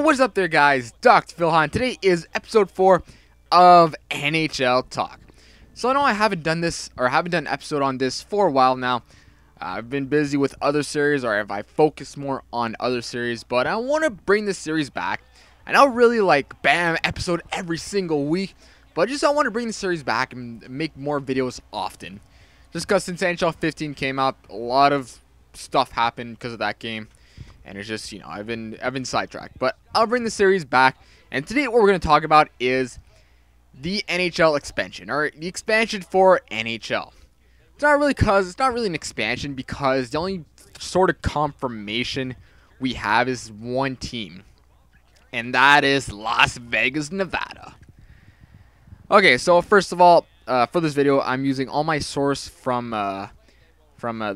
What's up there, guys? Dr. Philhan. Today is episode 4 of NHL Talk. So I know I haven't done this, or haven't done an episode on this for a while now. I've been busy with other series, or if I focus more on other series, but I want to bring this series back. And I'll really bam, episode every single week, but I want to bring the series back and make more videos often. Just because since NHL 15 came out, a lot of stuff happened because of that game. And it's just, I've been sidetracked. But I'll bring the series back. And today what we're going to talk about is the NHL expansion, or the expansion for NHL. It's not really an expansion, because the only sort of confirmation we have is one team. And that is Las Vegas, Nevada. Okay, so first of all, for this video, I'm using all my source from the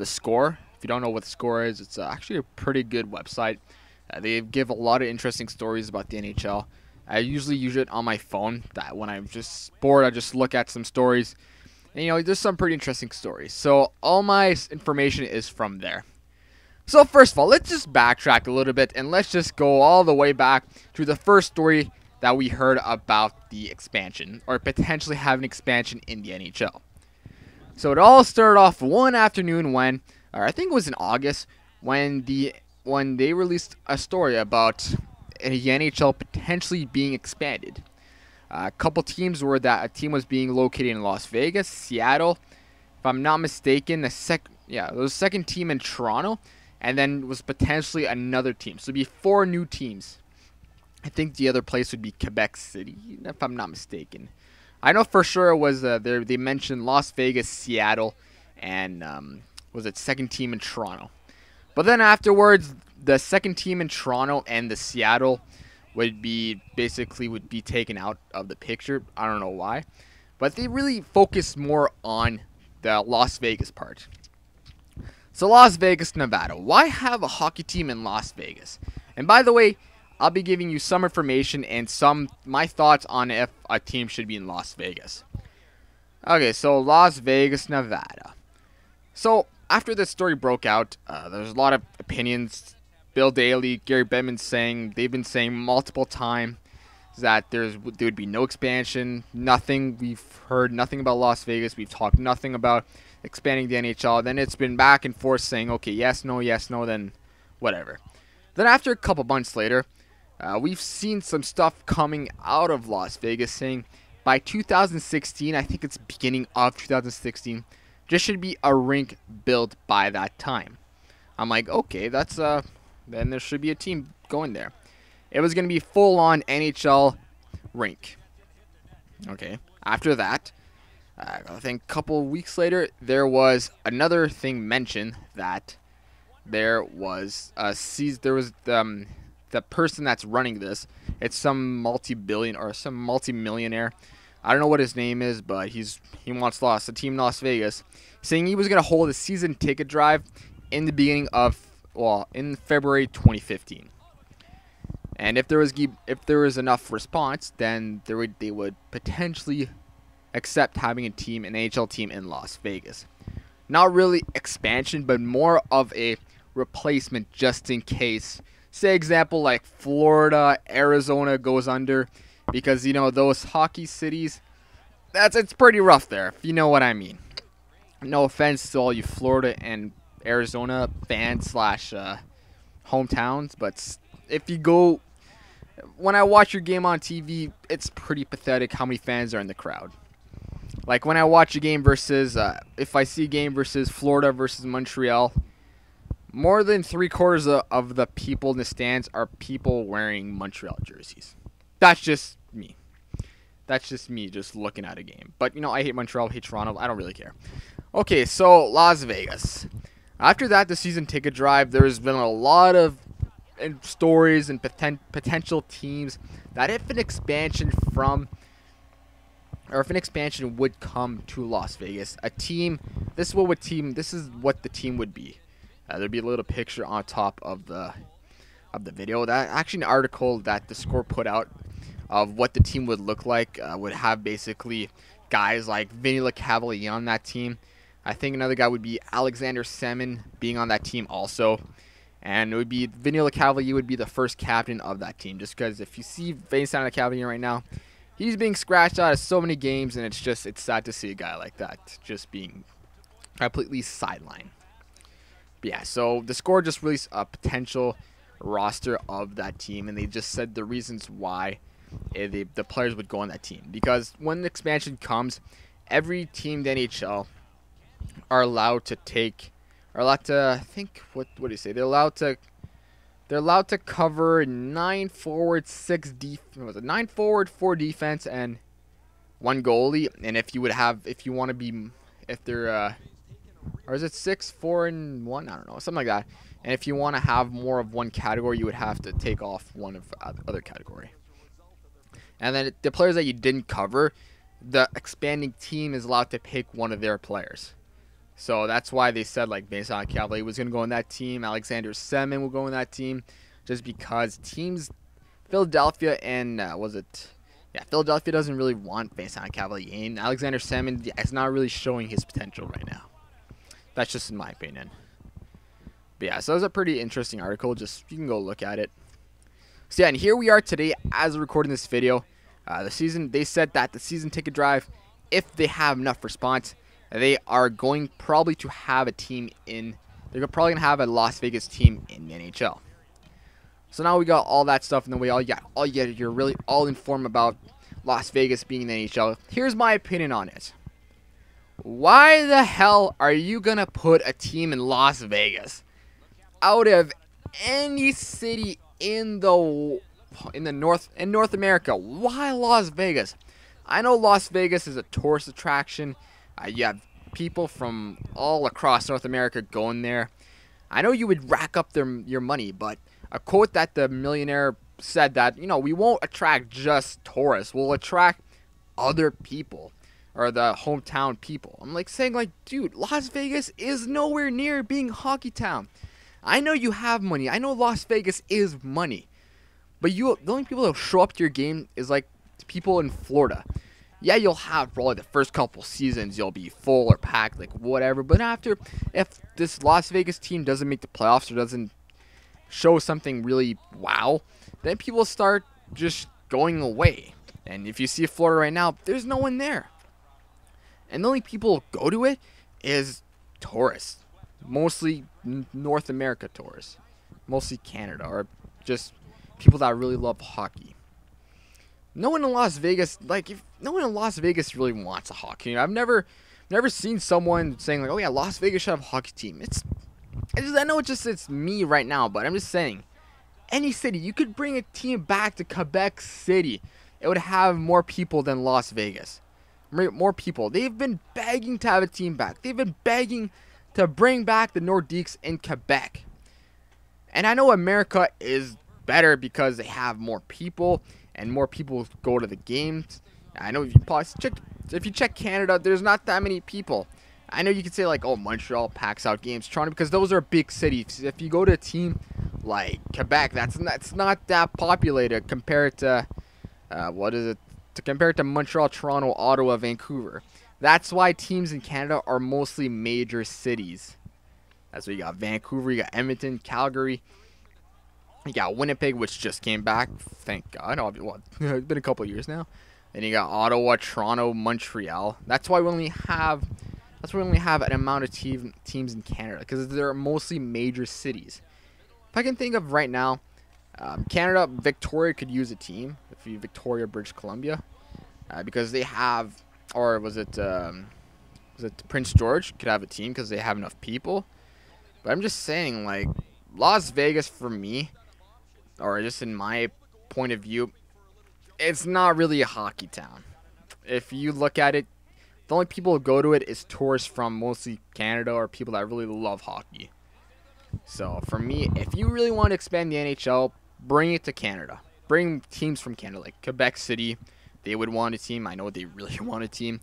Score. If you don't know what the Score is, it's actually a pretty good website. They give a lot of interesting stories about the NHL. I usually use it on my phone. That when I'm just bored, I just look at some stories. And there's some pretty interesting stories. So all my information is from there. So first of all, let's just backtrack a little bit, and let's just go all the way back to the first story that we heard about the expansion, or potentially having expansion in the NHL. So it all started off one afternoon when, or I think it was in August, when they released a story about the NHL potentially being expanded. A couple teams were that a team was being located in Las Vegas, Seattle, if I'm not mistaken, there was a second team in Toronto, and then was potentially another team. So it'd be 4 new teams. I think the other place would be Quebec City, if I'm not mistaken. I know for sure it was they mentioned Las Vegas, Seattle, and was it second team in Toronto. But then afterwards, the second team in Toronto and the Seattle would be taken out of the picture. I don't know why, but they really focused more on the Las Vegas part. So Las Vegas, Nevada. Why have a hockey team in Las Vegas? And by the way, I'll be giving you some information and my thoughts on if a team should be in Las Vegas. Okay, so Las Vegas, Nevada. So after this story broke out, there's a lot of opinions. Bill Daly, Gary Bettman they've been saying multiple times that there would be no expansion, nothing. We've heard nothing about Las Vegas. We've talked nothing about expanding the NHL. Then it's been back and forth saying, okay, yes, no, then whatever. Then after a couple months later, we've seen some stuff coming out of Las Vegas saying by 2016, I think it's beginning of 2016, there should be a rink built by that time. I'm like, okay, that's then there should be a team going there. It was going to be full-on NHL rink. Okay, after that, I think a couple weeks later, there was another thing mentioned that there was the person that's running this. It's some multi-billion or some multi-millionaire. I don't know what his name is, but he wants a team in Las Vegas, saying he was going to hold a season ticket drive in the beginning of, in February 2015. And if there was enough response, then they would potentially accept having an NHL team in Las Vegas. Not really expansion, but more of a replacement just in case. Say example like Florida, Arizona goes under, because those hockey cities, it's pretty rough there, if you know what I mean. No offense to all you Florida and Arizona fans / hometowns, but if you go, when I watch your game on TV, it's pretty pathetic how many fans are in the crowd. Like when I watch a game versus, if I see a game versus Florida versus Montreal, more than 3/4 of the people in the stands are people wearing Montreal jerseys. That's just me. That's just me just looking at a game. But, I hate Montreal, I hate Toronto. I don't really care. Okay, so Las Vegas. After that, the season ticket drive, there's been a lot of stories and potential teams that if an expansion would come to Las Vegas, this is what the team would be. There'd be a little picture on top of the video. That actually an article that the Score put out of what the team would look like would have basically guys like Vinny LeCavalier on that team. I think another guy would be Alexander Semin being on that team also. And it would be Vinny Lecavalier would be the first captain of that team. Just because if you see Vincent Lecavalier right now, he's being scratched out of so many games, and it's sad to see a guy like that just being completely sidelined. But yeah, so the Score just released a potential roster of that team, and they just said the reasons why the players would go on that team. Because when the expansion comes, every team in the NHL are allowed to I think what do you say? They're allowed to cover 9 forward, 9 forward, 4 defense, and 1 goalie. And if you want to be, if they're or is it 6, 4, and 1? I don't know, something like that. And if you want to have more of one category, you would have to take off one of the other category. And then the players that you didn't cover, the expanding team is allowed to pick one of their players. So that's why they said like Vincent Lecavalier was going to go on that team. Alexander Semin will go on that team, just because teams, Philadelphia and Philadelphia doesn't really want Vincent Lecavalier, and Alexander Semin is not really showing his potential right now. That's just in my opinion. But yeah, so it was a pretty interesting article. Just you can go look at it. So yeah, and here we are today as we're recording this video. They said that the season ticket drive, if they have enough response, they are going probably to have a team in. They're probably gonna have a Las Vegas team in the NHL. So now we got all that stuff, and then you're really all informed about Las Vegas being in the NHL. Here's my opinion on it. Why the hell are you gonna put a team in Las Vegas? Out of any city in North America, why Las Vegas? I know Las Vegas is a tourist attraction. You have people from all across North America going there. I know you would rack up your money, but a quote that the millionaire said that, we won't attract just tourists. We'll attract other people, or the hometown people. I'm like saying, like, dude, Las Vegas is nowhere near being hockey town. I know you have money. I know Las Vegas is money. But the only people that show up to your game is like people in Florida. Yeah, you'll have probably the first couple seasons you'll be full or packed, like whatever. But after, if this Las Vegas team doesn't make the playoffs or doesn't show something really wow, then people start just going away. And if you see Florida right now, there's no one there. And the only people who go to it is tourists. Mostly North America tourists. Mostly Canada, or just people that really love hockey. No one in Las Vegas, no one in Las Vegas really wants a hockey. I've never seen someone saying like, "Oh yeah, Las Vegas should have a hockey team." I know it's me right now, but I'm just saying, any city, you could bring a team back to Quebec City, it would have more people than Las Vegas. More people. They've been begging to have a team back. They've been begging to bring back the Nordiques in Quebec. And I know America is better because they have more people, and more people go to the games. I know if you check Canada, there's not that many people. I know you could say like, oh, Montreal packs out games, Toronto, because those are big cities. If you go to a team like Quebec, that's not that populated compared to compared to Montreal, Toronto, Ottawa, Vancouver. That's why teams in Canada are mostly major cities. That's why you got Vancouver, you got Edmonton, Calgary. You got Winnipeg, which just came back. Thank God. It's been a couple of years now. Then you got Ottawa, Toronto, Montreal. That's why we only have an amount of teams in Canada, because they're mostly major cities. If I can think of right now, Canada, Victoria could use a team. If you Victoria, British Columbia, because they have, or was it Prince George could have a team because they have enough people. But I'm just saying, like, Las Vegas for me, or just in my point of view, it's not really a hockey town. If you look at it, the only people who go to it is tourists from mostly Canada or people that really love hockey. So for me, if you really want to expand the NHL, bring it to Canada. Bring teams from Canada, like Quebec City. They would want a team. I know they really want a team.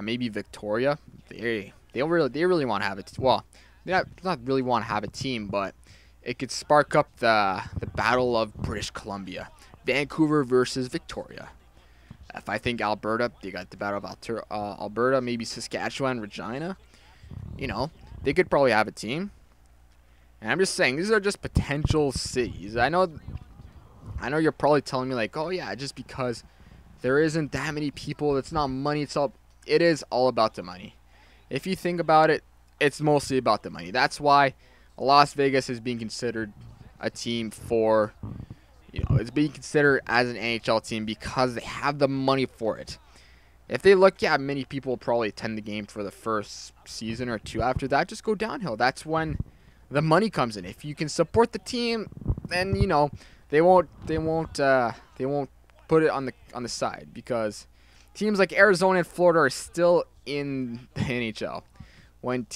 Maybe Victoria. They really want to have it. Well, they not really want to have a team, but it could spark up the battle of British Columbia, Vancouver versus Victoria. If I think Alberta, they got the battle of Alberta, maybe Saskatchewan, Regina. They could probably have a team. And I'm just saying, these are just potential cities. I know you're probably telling me like, oh yeah, just because there isn't that many people, it's not money, it is all about the money. If you think about it, it's mostly about the money. That's why Las Vegas is being considered a team for, it's being considered as an NHL team because they have the money for it. If they look, yeah, many people will probably attend the game for the first season or two. After that, just go downhill. That's when the money comes in. If you can support the team, then they won't put it on the side, because teams like Arizona and Florida are still in the NHL. When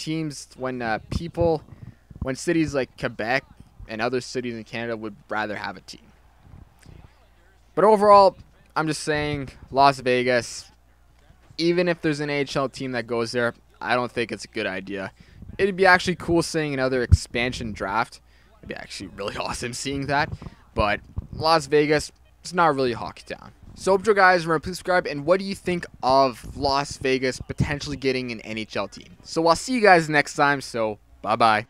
cities like Quebec and other cities in Canada would rather have a team. But overall, I'm just saying, Las Vegas, even if there's an AHL team that goes there, I don't think it's a good idea. It'd be actually cool seeing another expansion draft. It'd be actually really awesome seeing that. But Las Vegas, it's not really a hockey town. So hope you guys remember, please subscribe. And what do you think of Las Vegas potentially getting an NHL team? So I'll see you guys next time. So bye-bye.